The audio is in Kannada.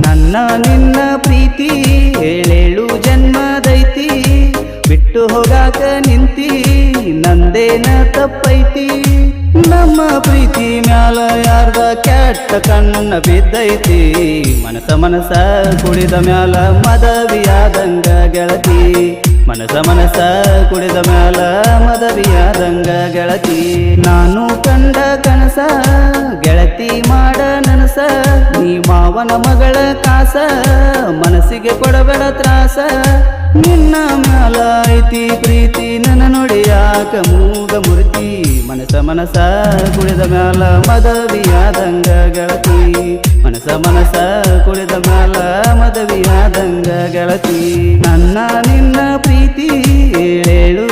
ನನ್ನ ನಿನ್ನ ಪ್ರೀತಿ ಏಳೇಳು ಜನ್ಮದೈತಿ ಬಿಟ್ಟು ಹೋಗಾಕ ನಿಂತಿ ನಂದೇನ ತಪ್ಪೈತಿ ನಮ್ಮ ಪ್ರೀತಿ ಮ್ಯಾಲ ಯಾರ್ದ ಕೆಟ್ಟ ಕಣ್ಣ ಬಿದ್ದೈತಿ ಮನಸ ಕುಡಿದ ಮ್ಯಾಲ ಮದವಿಯಾದಂಗ ಗೆಳತಿ ಮನಸ ಕುಡಿದ ಮ್ಯಾಲ ಮದವಿಯಾದಂಗ ಗೆಳತಿ ನಾನು ಕಂಡ ಕನಸ ಗೆಳತಿ ಮಾಡ ನನಸ ನೀ ಮಾವನ ಮಗಳ ಕಾಸ ಮನಸ್ಸಿಗೆ ಕೊಡಬೇಡ ತ್ರಾಸ ನಿನ್ನ ಮ್ಯಾಲ ಐತಿ ಪ್ರೀತಿ ನನ್ನ ನುಡಿಯಾಕ ಮೂಗ ಮುರುತಿ ಮನಸ ಕುಡಿದ ಮ್ಯಾಲ ಮದವಿಯಾದಂಗ ಗೆಳತಿ ಮನಸ ಕುಡಿದ ಮ್ಯಾಲ ಮದವಿಯಾದಂಗ ಗೆಳತಿ ನನ್ನ ನಿನ್ನ ಪ್ರೀತಿ ಏಳೇಳು